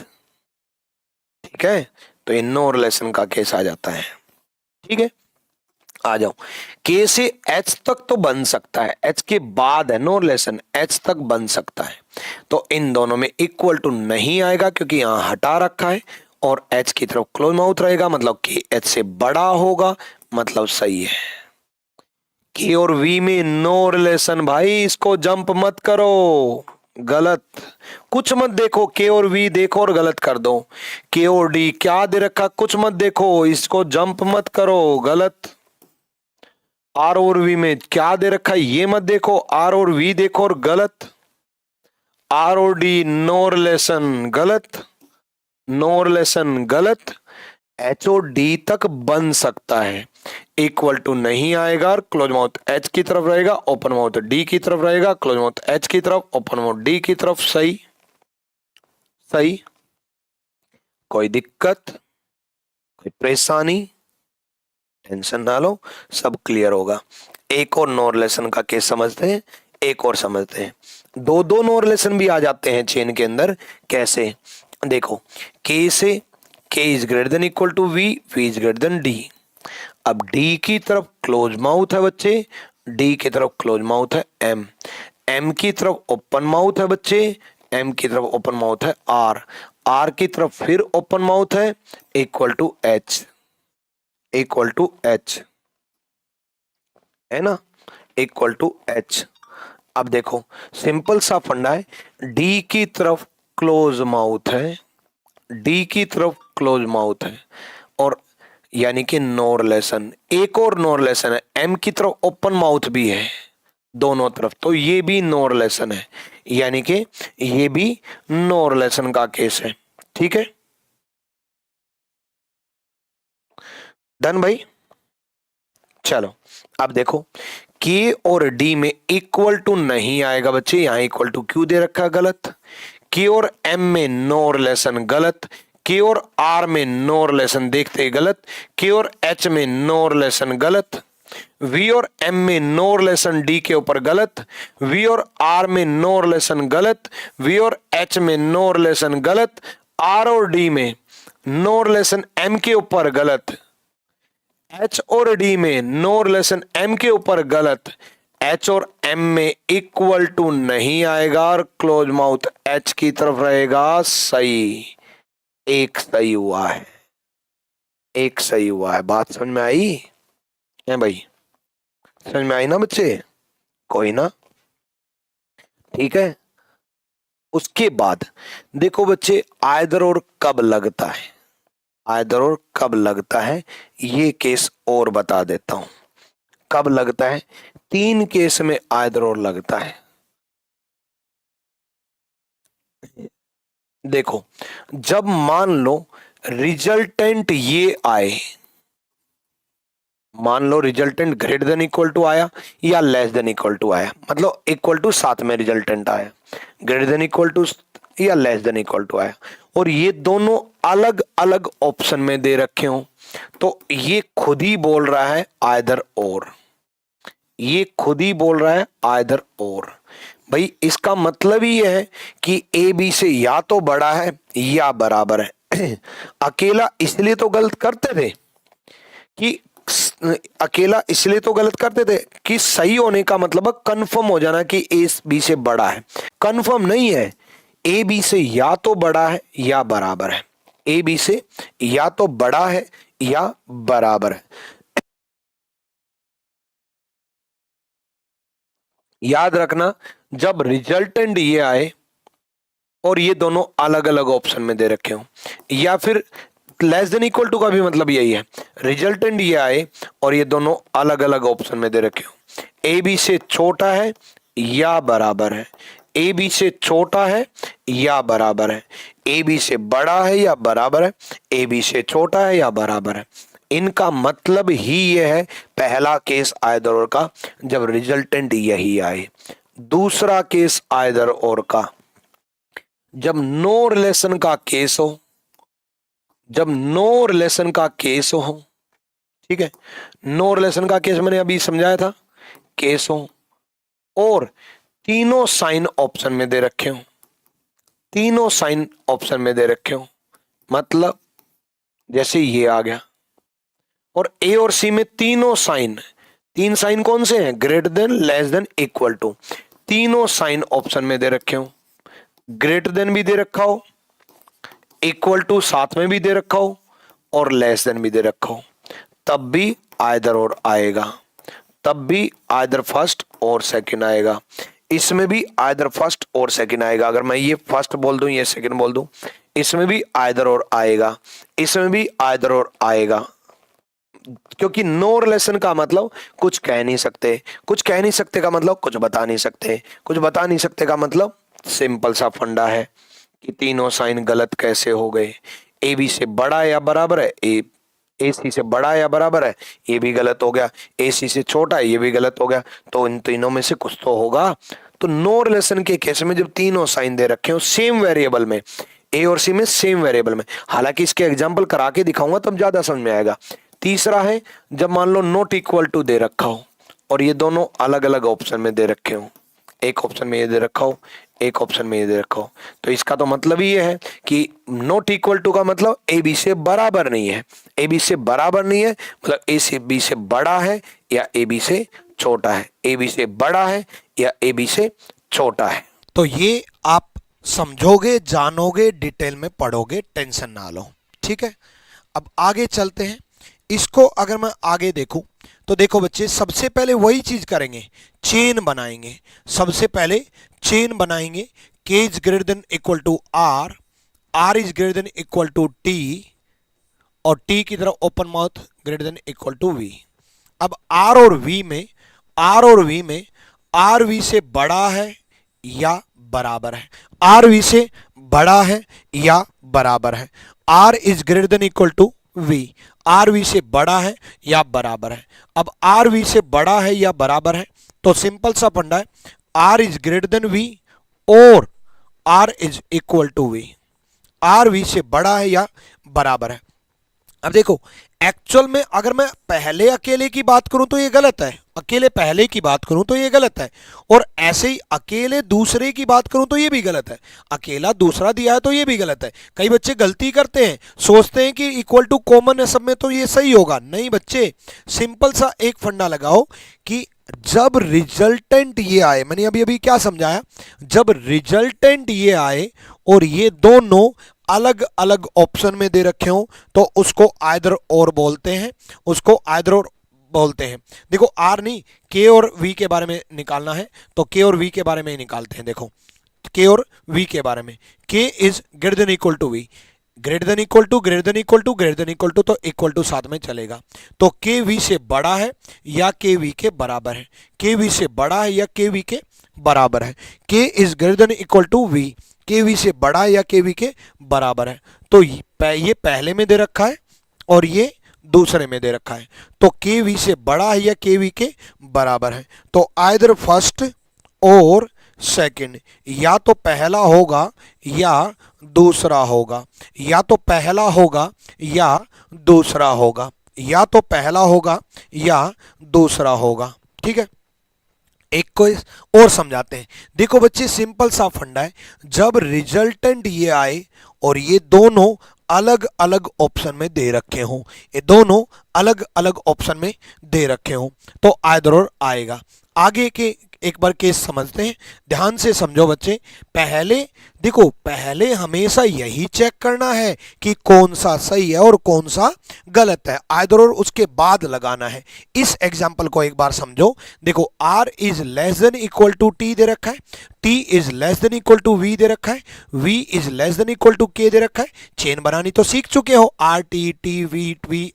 ठीक है, तो ये नो रिलेशन का केस आ जाता है। ठीक है, आ जाओ। के से एच तक तो बन सकता है, एच के बाद है नो रिलेशन, एच तक बन सकता है। तो इन दोनों में इक्वल टू नहीं आएगा क्योंकि यहां हटा रखा है, और एच की तरफ क्लोज माउथ रहेगा, मतलब के एच से बड़ा होगा, मतलब सही है। के और वी में नो रिलेशन भाई, इसको जंप मत करो, गलत। कुछ मत देखो, के और वी देखो और गलत कर दो। के और डी क्या दे रखा, कुछ मत देखो, इसको जंप मत करो, गलत। आर और वी में क्या दे रखा है ये मत देखो, आर और वी देखो और गलत। आर और डी नो रिलेशन, गलत। नो रिलेशन, गलत। एच और डी तक बन सकता है, इक्वल टू नहीं आएगा, और क्लोज माउथ एच की तरफ रहेगा, ओपन माउथ डी की तरफ रहेगा, क्लोज माउथ एच की तरफ, ओपन माउथ डी की तरफ। सही सही, कोई दिक्कत, कोई परेशानी, टेंशन ना लो, सब क्लियर होगा। एक और नो रिलेशन का केस समझते हैं, एक और समझते हैं। दो दो नो रिलेशन भी आ जाते हैं चेन के अंदर। कैसे, देखो, के से K is greater than equal to V, V is greater than D. अब डी की तरफ क्लोज माउथ है बच्चे, डी की तरफ क्लोज माउथ है एम, एम की तरफ ओपन माउथ है बच्चे, एम की तरफ ओपन माउथ है आर, आर की तरफ फिर ओपन माउथ है, equal to H, equal to H, है ना, इक्वल टू एच। अब देखो, सिंपल सा फंडा है, डी की तरफ क्लोज माउथ है, डी की तरफ क्लोज माउथ है, और यानी कि नो रिलेशन। एक और नो रिलेशन है, एम की तरफ ओपन माउथ भी है दोनों तरफ, तो ये भी नो रिलेशन है, यानी कि ये भी नो रिलेशन का केस है। ठीक है, डन भाई। चलो, अब देखो, के और डी में इक्वल टू नहीं आएगा बच्चे, यहां इक्वल टू क्यों दे रखा है, गलत। के और एम में नो रिलेशन, गलत। के और आर में नो रिलेशन, देखते ही गलत। के और एच में नो रिलेशन, गलत। वी और एम में नो रिलेशन, डी के ऊपर, गलत। वी और आर में नो रिलेशन, गलत। वी और एच में नो रिलेशन, गलत। आर और डी में नो रिलेशन एम के ऊपर, गलत। एच और डी में नो रिलेशन एम के ऊपर, गलत। एच और एम में इक्वल टू नहीं आएगा, और क्लोज माउथ एच की तरफ रहेगा, सही। एक सही हुआ है, एक सही हुआ है। बात समझ में आई है भाई, समझ में आई ना बच्चे, कोई ना, ठीक है। उसके बाद देखो बच्चे, आयदर और कब लगता है, आयदर और कब लगता है, ये केस और बता देता हूं। कब लगता है, तीन केस में आयदर और लगता है। देखो, जब मान लो रिजल्टेंट ये आए, मान लो resultant greater than equal to आया या लेस देन इक्वल टू आया, मतलब इक्वल टू साथ में रिजल्टेंट आया, ग्रेटर देन इक्वल टू या लेस देन इक्वल टू आया, और ये दोनों अलग अलग ऑप्शन में दे रखे हो, तो ये खुद ही बोल रहा है आइदर और, ये खुद ही बोल रहा है आइदर और। भाई इसका मतलब ही है कि ए बी से या तो बड़ा है या बराबर है। अकेला इसलिए तो गलत करते थे कि अकेला इसलिए तो गलत करते थे कि सही होने का मतलब कंफर्म हो जाना कि ए बी से बड़ा है। कंफर्म नहीं है, ए बी से या तो बड़ा है या बराबर है, ए बी से या तो बड़ा है या बराबर है। याद रखना, जब रिजल्टेंट ये आए और ये दोनों अलग अलग ऑप्शन में दे रखे हो, या फिर लेस देन इक्वल टू का भी मतलब यही है, रिजल्टेंट ये आए और ये दोनों अलग अलग ऑप्शन में दे रखे हो, ए बी से छोटा है या बराबर है, ए बी से छोटा है या बराबर है, ए बी से बड़ा है या बराबर है, ए बी से छोटा है या बराबर है। इनका मतलब ही यह है, पहला केस आइदर और का, जब रिजल्टेंट यही आए। दूसरा केस आइदर और का, जब नो रिलेशन का केस हो, जब नो रिलेशन का केस हो, ठीक है, नो रिलेशन का केस मैंने अभी समझाया था, केस हो और तीनों साइन ऑप्शन में दे रखे हो, तीनों साइन ऑप्शन में दे रखे हो, मतलब जैसे ये आ गया, और ए और सी में तीनों साइन, तीन साइन कौन से हैं, greater than, less than, equal to, तीनों साइन ऑप्शन में दे रखे हो, ग्रेटर देन भी दे रखा हो, इक्वल टू साथ में भी दे रखा हो, और लेस देन भी दे रखा हो, तब भी आइदर और आएगा, तब भी आइदर फर्स्ट और सेकंड आएगा, इसमें भी आइदर फर्स्ट और सेकंड आएगा। अगर मैं ये फर्स्ट बोल दूं, ये सेकंड बोल दूं, इसमें भी आइदर और आएगा, इसमें भी आइदर और आएगा, क्योंकि नो रिलेशन का मतलब कुछ कह नहीं सकते, कुछ कह नहीं सकते का मतलब कुछ बता नहीं सकते, कुछ बता नहीं सकते का मतलब सिंपल सा फंडा है कि तीनों साइन गलत कैसे हो गए, ए बी से बड़ा या बराबर है, ए सी से बड़ा या बराबर है, ये भी गलत हो गया, ए सी से छोटा है, ये भी गलत हो गया, तो इन तीनों में से कुछ तो होगा। तो नो रिलेशन के केस में जब तीनों साइन दे रखे हो सेम वेरिएबल में, ए और सी में सेम वेरिएबल में, हालांकि इसके एग्जाम्पल करा के दिखाऊंगा तब ज्यादा समझ में आएगा। तीसरा है जब मान लो नॉट इक्वल टू दे रखा हो और ये दोनों अलग अलग ऑप्शन में दे रखे हो, एक ऑप्शन में ये दे रखा हो, एक ऑप्शन में ये दे रखा हो, तो इसका तो मतलब ही ये है कि नॉट इक्वल टू का मतलब ए बी से बराबर नहीं है, ए बी से बराबर नहीं है मतलब ए से बी से बड़ा है या ए बी से छोटा है, ए बी से बड़ा है या ए बी से छोटा है। तो ये आप समझोगे, जानोगे, डिटेल में पढ़ोगे, टेंशन ना लो, ठीक है। अब आगे चलते हैं। इसको अगर मैं आगे देखूं तो देखो बच्चे, सबसे पहले वही चीज करेंगे, चेन बनाएंगे। सबसे पहले चेन बनाएंगे, K is greater than equal to R, R is greater than equal to T, और टी की तरफ open mouth greater than equal to V. अब आर और वी में, आर और वी में आर वी से बड़ा है या बराबर है, आर वी से बड़ा है या बराबर है, R is greater than equal to V, R V से बड़ा है या बराबर है। अब आर वी से बड़ा है या बराबर है तो सिंपल सा फंडा है, R is greater than V और R is equal to V, R V से बड़ा है या बराबर है। अब देखो, एक्चुअल में अगर मैं पहले अकेले की बात करूं तो ये गलत है, अकेले पहले की बात करूं तो ये गलत है, और ऐसे ही अकेले दूसरे की बात करूं तो ये भी गलत है, अकेला दूसरा दिया है तो ये भी गलत है। कई बच्चे गलती करते हैं, सोचते हैं कि इक्वल टू कॉमन है सब में तो ये सही होगा। नहीं बच्चे, सिंपल सा एक फंडा लगाओ कि जब रिजल्टेंट ये आए, मैंने अभी अभी क्या समझाया, जब रिजल्टेंट ये आए और ये दोनों अलग अलग ऑप्शन में दे रखे हो तो उसको आइदर और बोलते हैं, उसको आइदर और बोलते हैं। देखो आर नहीं, के और वी के बारे में निकालना है तो के और वी के बारे में ही निकालते हैं। देखो के और वी के बारे में, K is greater than equal to V, greater than equal to, greater than equal to, greater than equal to, तो इक्वल टू साथ में चलेगा। तो के वी से बड़ा है या के वी के बराबर है, के वी से बड़ा है या के वी के बराबर है, K is greater than equal to V, K V से बड़ा है या के वी के बराबर है। तो ये पहले में दे रखा है और ये दूसरे में दे रखा है, तो के वी से बड़ा है या के वी के बराबर है। तो आइदर फर्स्ट और सेकंड, या तो पहला होगा या दूसरा होगा, या तो पहला होगा या दूसरा होगा, या तो पहला होगा या दूसरा होगा, ठीक है। एक को और समझाते हैं। देखो बच्चे, सिंपल सा फंडा है, जब रिजल्टेंट ये आए और ये दोनों अलग अलग ऑप्शन में दे रखे हों, ये दोनों अलग अलग ऑप्शन में दे रखे हों तो आइदर और आएगा। आगे के एक बार केस समझते हैं, ध्यान से समझो बच्चे। पहले देखो, पहले हमेशा यही चेक करना है कि कौन सा सही है और कौन सा गलत है, आइदर और उसके बाद लगाना है। इस एग्जांपल को एक बार समझो। देखो r is less than equal to T दे रखा है, t is less than equal to v दे रखा है, v is less than equal to k दे रखा है। चेन बनानी तो सीख चुके हो, r t t v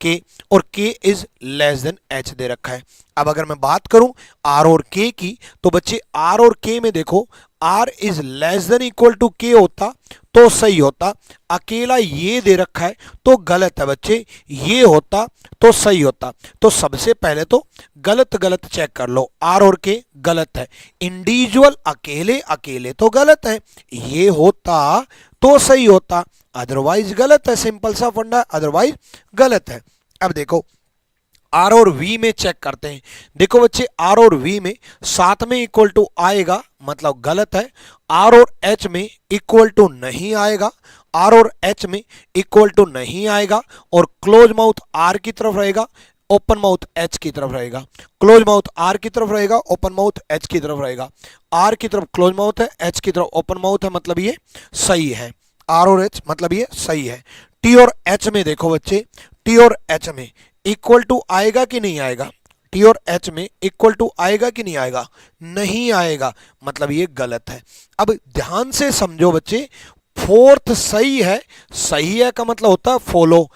k, और k is less then h दे रखा है। अब अगर मैं बात करूं r और k की, तो बच्चे r और k में देखो, r is less than equal to k होता तो सही होता, अकेला ये दे रखा है तो गलत है बच्चे, ये होता तो सही होता। तो सबसे पहले तो गलत गलत चेक कर लो, r और k गलत है, इंडिविजुअल अकेले अकेले तो गलत है, ये होता तो सही होता, अदरवाइज गलत है। सिंपल सा फंडा, अदरवाइज गलत है। अब देखो आर और वी में चेक करते हैं। देखो बच्चे, आर और वी में साथ में इक्वल टू आएगा, मतलब गलत है। आर और एच में इक्वल टू नहीं आएगा, आर और एच में इक्वल टू नहीं आएगा, और क्लोज माउथ आर की तरफ रहेगा, ओपन माउथ एच की तरफ रहेगा। क्लोज माउथ आर की तरफ रहेगा, ओपन माउथ एच की तरफ रहेगा। आर की तरफ क्लोज माउथ है, एच की तरफ ओपन माउथ है, मतलब ये सही है। आर और एच मतलब ये सही है। टी और एच में देखो बच्चे, टी और एच में इक्वल टू आएगा कि नहीं आएगा? टी और एच में इक्वल टू आएगा कि नहीं आएगा? नहीं आएगा, मतलब ये गलत है। अब ध्यान से समझो बच्चे, फोर्थ सही है, सही है का मतलब होता है फॉलो,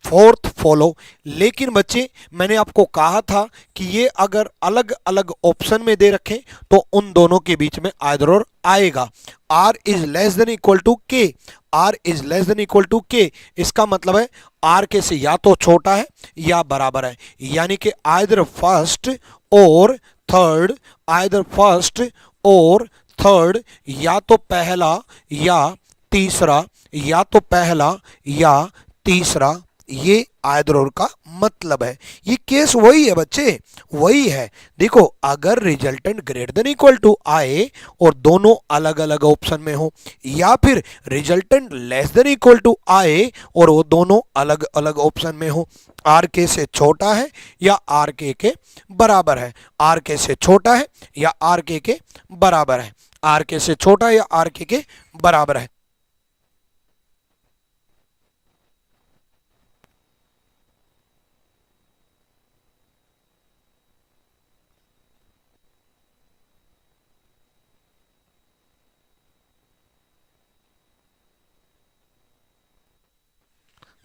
फोर्थ फॉलो। लेकिन बच्चे मैंने आपको कहा था कि ये अगर अलग अलग ऑप्शन में दे रखें तो उन दोनों के बीच में आइदर और आएगा। R is less than equal to K, R is less than equal to K, इसका मतलब है आर के से या तो छोटा है या बराबर है, यानी कि आइदर फर्स्ट और थर्ड, आइदर फर्स्ट और थर्ड, या तो पहला या तीसरा, या तो पहला या तीसरा, ये आइदर और का मतलब है। ये केस वही है बच्चे, वही है। देखो, अगर resultant greater than equal to आए और दोनों अलग अलग ऑप्शन में हो, या फिर resultant less than equal to आए और वो दोनों अलग अलग ऑप्शन में हो, आर के से छोटा है या आर के बराबर है, आर के से छोटा है या आर के बराबर है, आर के से छोटा है या आर के बराबर है।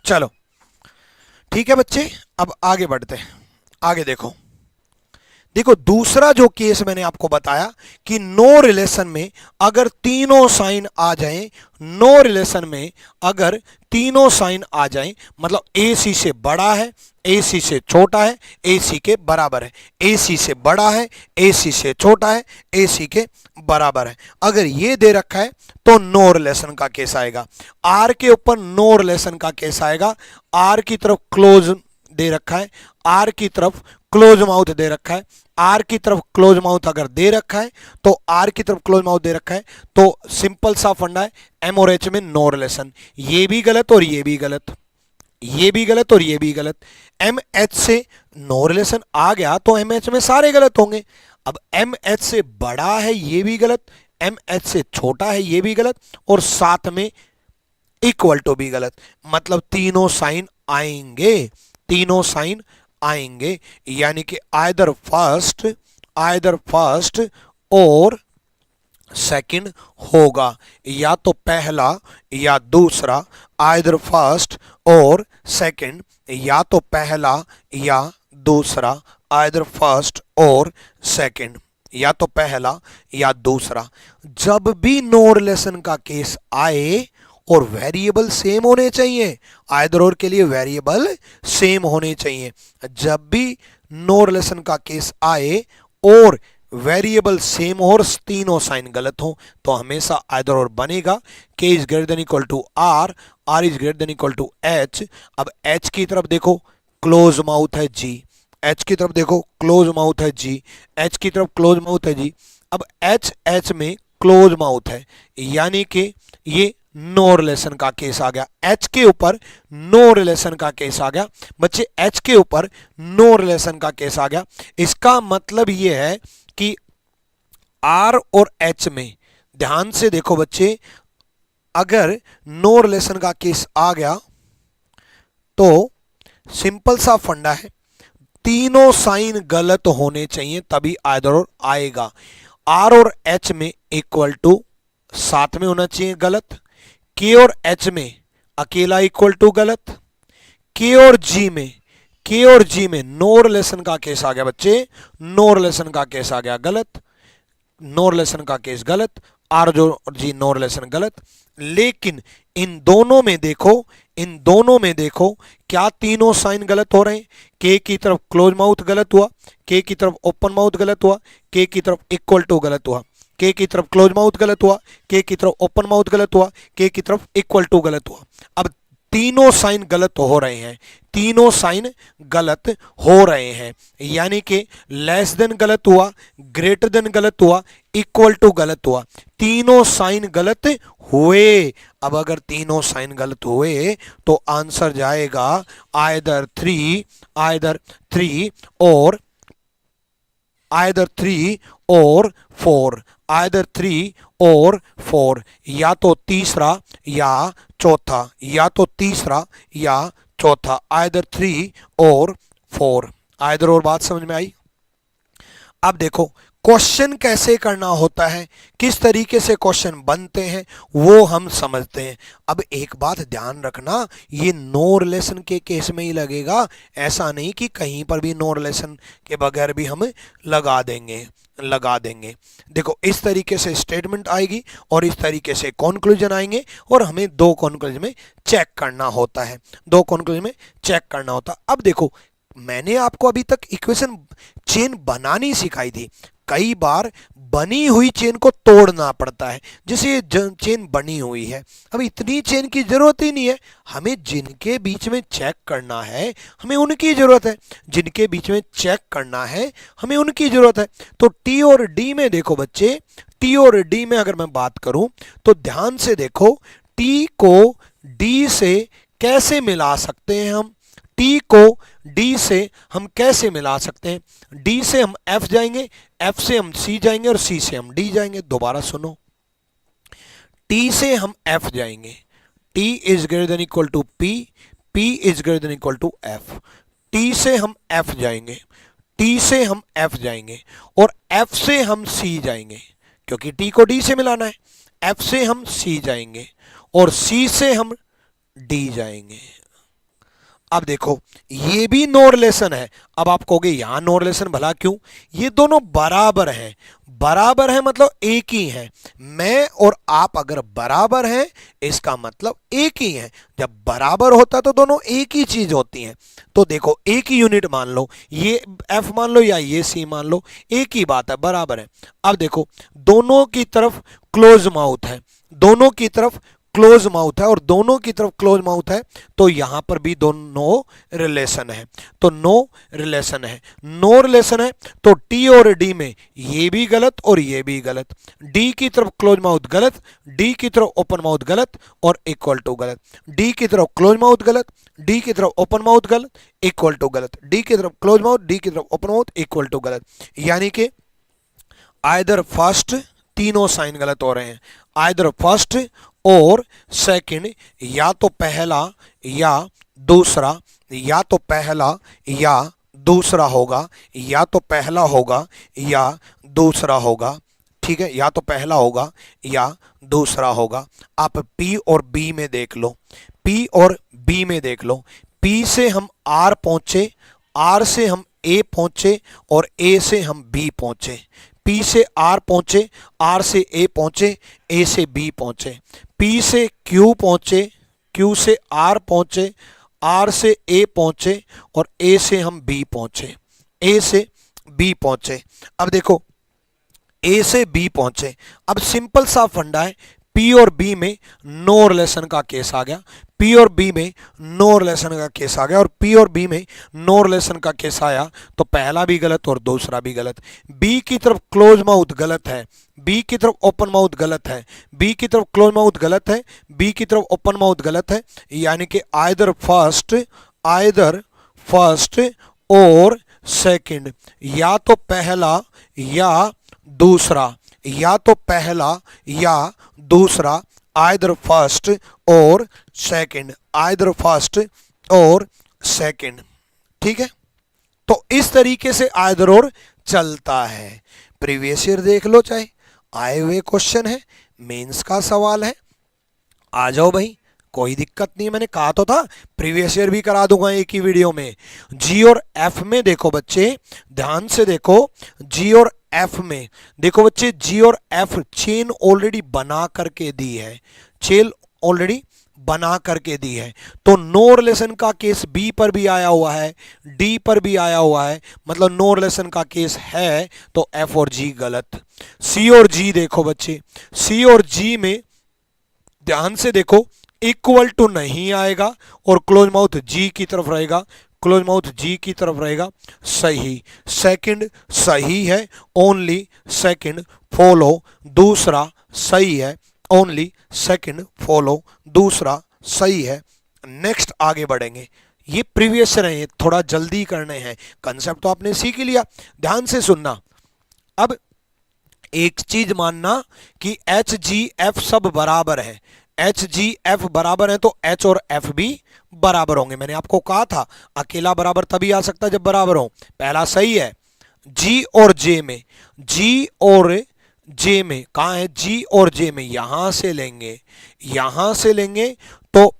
चलो ठीक है बच्चे, अब आगे बढ़ते हैं। आगे देखो, देखो दूसरा जो केस मैंने आपको बताया कि नो रिलेशन में अगर तीनों साइन आ जाएं, नो रिलेशन में अगर तीनों साइन आ जाएं, मतलब ए सी से बड़ा है, ए सी से छोटा है, ए सी के बराबर है, ए सी से बड़ा है, ए सी से छोटा है, ए सी के बराबर है, अगर ये दे रखा है तो नो रिलेशन का केस आएगा। आर के ऊपर नो रिलेशन का केस आएगा। आर की तरफ क्लोज दे रखा है, आर की तरफ क्लोज माउथ दे रखा है, आर की तरफ क्लोज माउथ अगर दे रखा है तो आर की तरफ क्लोज माउथ दे रखा है तो सिंपल सा फंडा है, एम और एच में नो रिलेशन। ये भी गलत और ये भी गलत, ये भी गलत और ये भी गलत। एम एच से नो रिलेशन आ गया तो एम एच में सारे गलत होंगे। अब एम एच से बड़ा है ये भी गलत, एम एच से छोटा है ये भी गलत, और साथ में इक्वल टू भी गलत, मतलब तीनों साइन आएंगे, तीनों साइन आएंगे, यानी कि आइदर फर्स्ट और सेकंड होगा, या तो पहला या दूसरा, आइदर फर्स्ट और सेकंड, या तो पहला या दूसरा, आइदर फर्स्ट और सेकंड, या तो पहला या दूसरा। जब भी नो रिलेशन का केस आए और वेरिएबल सेम होने चाहिए, आइदर और के लिए वेरिएबल सेम होने चाहिए। जब भी नो रिलेशन का केस आए और वेरिएबल सेम हो और तीनों साइन गलत हो तो हमेशा आइदर और बनेगा। K is greater than equal to R, R is greater than equal to H. अब एच की तरफ देखो क्लोज माउथ है जी, एच की तरफ देखो क्लोज माउथ है जी, एच की तरफ क्लोज माउथ है जी। अब एच एच में क्लोज माउथ है, यानी कि ये नो रिलेशन का केस आ गया, एच के ऊपर नो रिलेशन का केस आ गया बच्चे, एच के ऊपर नो रिलेशन का केस आ गया। इसका मतलब ये है कि आर और एच में, ध्यान से देखो बच्चे, अगर नो रिलेशन का केस आ गया तो सिंपल सा फंडा है, तीनों साइन गलत होने चाहिए तभी आइदर और आएगा। आर और एच में इक्वल टू साथ में होना चाहिए गलत, के और एच में अकेला इक्वल टू गलत, के और जी में नो रिलेशन का केस आ गया बच्चे, नो रिलेशन का केस आ गया गलत, नो रिलेशन का केस गलत, आर जो जी नो रिलेशन गलत। लेकिन इन दोनों में देखो, इन दोनों में देखो क्या तीनों साइन गलत हो रहे हैं? के की तरफ क्लोज माउथ गलत हुआ, के की तरफ ओपन माउथ गलत हुआ, के की तरफ इक्वल टू गलत हुआ, के की तरफ क्लोज माउथ गलत हुआ, के की तरफ ओपन माउथ गलत हुआ, के की तरफ इक्वल टू गलत हुआ। अब तीनों साइन गलत हो रहे हैं, तीनों साइन गलत हो रहे हैं, यानी कि लेस देन गलत हुआ, ग्रेटर देन गलत हुआ, इक्वल टू गलत हुआ, तीनों साइन गलत हुए। अब अगर तीनों साइन गलत हुए तो आंसर जाएगा आइदर थ्री और फोर, या तो तीसरा या चौथा, या तो तीसरा या चौथा, आइदर 3 और 4, आइदर और। बात समझ में आई? अब देखो क्वेश्चन कैसे करना होता है, किस तरीके से क्वेश्चन बनते हैं वो हम समझते हैं। अब एक बात ध्यान रखना, ये नो रिलेशन के केस में ही लगेगा, ऐसा नहीं कि कहीं पर भी नो रिलेशन के बगैर भी हम लगा देंगे। देखो इस तरीके से स्टेटमेंट आएगी और इस तरीके से कंक्लूजन आएंगे, और हमें दो कंक्लूजन में चेक करना होता है, अब देखो मैंने आपको अभी तक इक्वेशन चेन बनानी सिखाई थी। कई बार बनी हुई चेन को तोड़ना पड़ता है, जैसे ये चेन बनी हुई है, अब इतनी चेन की जरूरत ही नहीं है, हमें जिनके बीच में चेक करना है हमें उनकी जरूरत है, जिनके बीच में चेक करना है हमें उनकी जरूरत है। तो टी और डी में देखो बच्चे, टी और डी में अगर मैं बात करूं तो ध्यान से देखो, टी को डी से कैसे मिला सकते हैं हम, टी को डी से हम कैसे मिला सकते हैं, डी से हम एफ जाएंगे, एफ से हम सी जाएंगे और सी से हम डी जाएंगे। दोबारा सुनो, टी से हम एफ जाएंगे, T is greater than equal to P, P is greater than equal to F, T से हम एफ जाएंगे, टी से हम एफ जाएंगे और एफ से हम सी जाएंगे, क्योंकि टी को डी से मिलाना है, एफ से हम सी जाएंगे और सी से हम डी जाएंगे। अब देखो ये भी नो रिलेशन है। अब आप कहोगे यहां नो रिलेशन भला क्यों, ये दोनों बराबर हैं, बराबर है मतलब एक ही है। मैं और आप अगर बराबर हैं इसका मतलब एक ही है, जब बराबर होता है तो दोनों एक ही चीज होती हैं। तो देखो एक ही यूनिट मान लो, ये एफ मान लो या ये सी मान लो, एक ही बात है, बराबर है। अब देखो दोनों की तरफ क्लोज माउथ है, दोनों की तरफ क्लोज माउथ है और दोनों की तरफ क्लोज माउथ है, तो यहां पर भी दोनों रिलेशन है, तो नो रिलेशन है, नो रिलेशन है। तो टी और डी में ये भी गलत और ये भी गलत, डी की तरफ क्लोज माउथ गलत, डी की तरफ ओपन माउथ गलत और इक्वल टू गलत, डी की तरफ क्लोज माउथ गलत, डी की तरफ ओपन माउथ गलत, इक्वल टू गलत, डी की तरफ क्लोज माउथ, डी की तरफ ओपन माउथ, इक्वल टू गलत। यानी कि आइदर फर्स्ट, तीनों साइन गलत हो रहे हैं, आइदर फर्स्ट और सेकंड, या तो पहला या दूसरा, या तो पहला या दूसरा होगा, या तो पहला होगा या दूसरा होगा, ठीक है, या तो पहला होगा या दूसरा होगा। आप P और B में देख लो, P और B में देख लो, P से हम R पहुंचे, R से हम A पहुंचे और A से हम B पहुंचे, P से R पहुंचे, R से A पहुंचे, A से B पहुंचे, P से Q पहुंचे, Q से R पहुंचे, R से A पहुंचे और A से हम B पहुंचे, A से B पहुंचे। अब देखो A से B पहुंचे, अब सिंपल सा फंडा है, P और B में नो रिलेशन का केस आ गया, P और B में नो रिलेशन का केस आ गया, और P और B में नो रिलेशन का केस आया तो पहला भी गलत और दूसरा भी गलत। B की तरफ क्लोज माउथ गलत है, B की तरफ ओपन माउथ गलत है, B की तरफ क्लोज माउथ गलत है, B की तरफ ओपन माउथ गलत है, यानी कि आइदर फर्स्ट और सेकंड, या तो पहला या दूसरा, या तो पहला या दूसरा, आइदर फर्स्ट और सेकंड, आइदर फर्स्ट और सेकंड, ठीक है। तो इस तरीके से आइदर और चलता है। प्रीवियस ईयर देख लो, चाहे आए हुए क्वेश्चन है, मेंस का सवाल है, आ जाओ भाई, कोई दिक्कत नहीं है। मैंने कहा तो था प्रीवियस ईयर भी करा दूंगा एक ही वीडियो में। जी और एफ में देखो बच्चे, ध्यान से देखो, जी और एफ में देखो बच्चे, जी और एफ चेन ऑलरेडी बना करके दी है, चेन ऑलरेडी बना करके दी है, तो नो रिलेशन का केस बी पर भी आया हुआ है, डी पर भी आया हुआ है, मतलब नो रिलेशन का केस है, तो एफ और जी गलत। सी और जी देखो बच्चे, सी और जी में ध्यान से देखो, इक्वल टू नहीं आएगा और क्लोज माउथ जी की तरफ रहेगा, क्लोज माउथ जी की तरफ रहेगा, सही। सेकंड सही है, ओनली सेकंड फॉलो, दूसरा सही है, ओनली सेकंड फॉलो, दूसरा सही है। नेक्स्ट आगे बढ़ेंगे, ये प्रीवियस रहे, थोड़ा जल्दी करने हैं, कंसेप्ट तो आपने सीख ही लिया, ध्यान से सुनना। अब एक चीज मानना कि एच जी एफ सब बराबर है, एच जी एफ बराबर है तो एच और एफ भी बराबर होंगे। मैंने आपको कहा था अकेला बराबर तभी आ सकता है जब बराबर हो। पहला सही है, जी और जे में, जी और जे में कहां है, जी और जे में यहां से लेंगे, यहां से लेंगे तो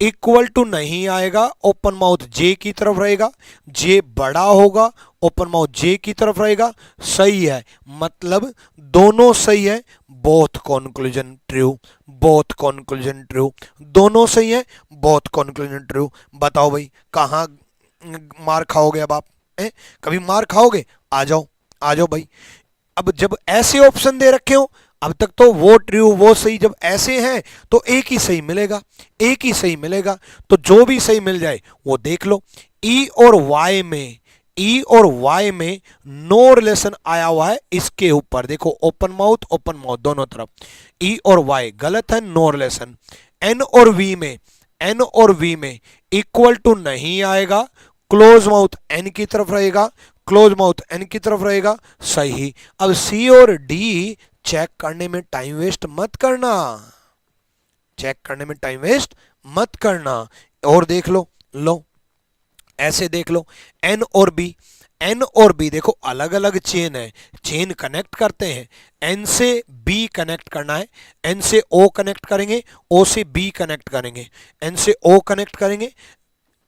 इक्वल टू नहीं आएगा, ओपन माउथ जे की तरफ रहेगा, जे बड़ा होगा, ओपन माउथ जे की तरफ रहेगा, सही है, मतलब दोनों सही है, both conclusion true, both conclusion true, दोनों सही है, बोथ कॉन्क्लूजन ट्रू। बताओ भाई कहां मार खाओगे अब आप, कभी मार खाओगे? आ जाओ, आ जाओ भाई। अब जब ऐसे ऑप्शन दे रखे हो, अब तक तो वो ट्रू वो सही, जब ऐसे हैं तो एक ही सही मिलेगा, एक ही सही मिलेगा, तो जो भी सही मिल जाए वो देख लो। ई और वाई में, ई और वाई में नो रिलेशन आया हुआ है, इसके ऊपर देखो, ओपन माउथ दोनों तरफ, ई और वाई गलत है, नो रिलेशन। एन और वी में, एन और वी में इक्वल टू नहीं आएगा, क्लोज माउथ एन की तरफ रहेगा, क्लोज माउथ एन की तरफ रहेगा, सही। अब सी और डी चेक करने में टाइम वेस्ट मत करना, चेक करने में टाइम वेस्ट मत करना, और देख लो, लो ऐसे देख लो, एन और बी, एन और बी देखो अलग अलग चेन है, चेन कनेक्ट करते हैं, एन से बी कनेक्ट करना है, एन से ओ कनेक्ट करेंगे, ओ से बी कनेक्ट करेंगे, एन से ओ कनेक्ट करेंगे,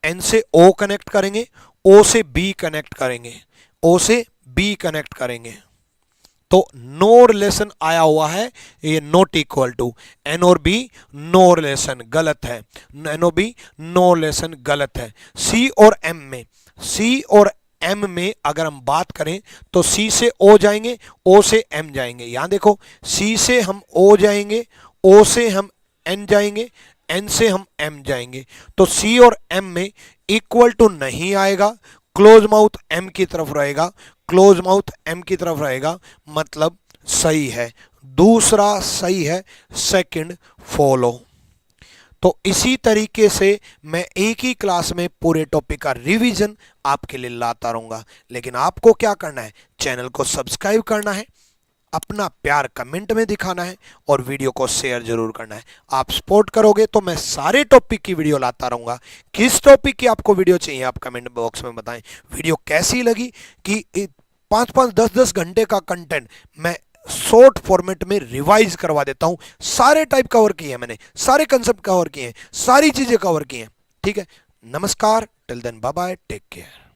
एन से ओ कनेक्ट करेंगे, ओ से बी कनेक्ट करेंगे, ओ से बी कनेक्ट करेंगे, तो नो रिलेशन आया हुआ है, ये नॉट इक्वल टू, एन और बी नो रिलेशन गलत है, एन और बी नो रिलेशन गलत है। सी और एम में, सी और एम में अगर हम बात करें तो सी से ओ जाएंगे, ओ से एम जाएंगे, यहां देखो सी से हम ओ जाएंगे, ओ से हम एन जाएंगे, एन से हम एम जाएंगे, तो सी और एम में इक्वल टू नहीं आएगा, क्लोज माउथ एम की तरफ रहेगा, क्लोज माउथ एम की तरफ रहेगा, मतलब सही है, दूसरा सही है, सेकंड फॉलो। तो इसी तरीके से मैं एक ही क्लास में पूरे टॉपिक का रिवीजन आपके लिए लाता रहूंगा, लेकिन आपको क्या करना है, चैनल को सब्सक्राइब करना है, अपना प्यार कमेंट में दिखाना है और वीडियो को शेयर जरूर करना है। आप सपोर्ट करोगे तो मैं सारे टॉपिक की वीडियो लाता रहूंगा। किस टॉपिक की आपको वीडियो चाहिए आप कमेंट बॉक्स में बताएं। वीडियो कैसी लगी कि 5-5 10-10 घंटे का कंटेंट मैं शॉर्ट फॉर्मेट में रिवाइज करवा देता हूं, सारे टाइप कवर किए हैं मैंने, सारे कंसेप्ट कवर किए हैं, सारी चीजें कवर की हैं। ठीक है, नमस्कार, till then bye bye, take care.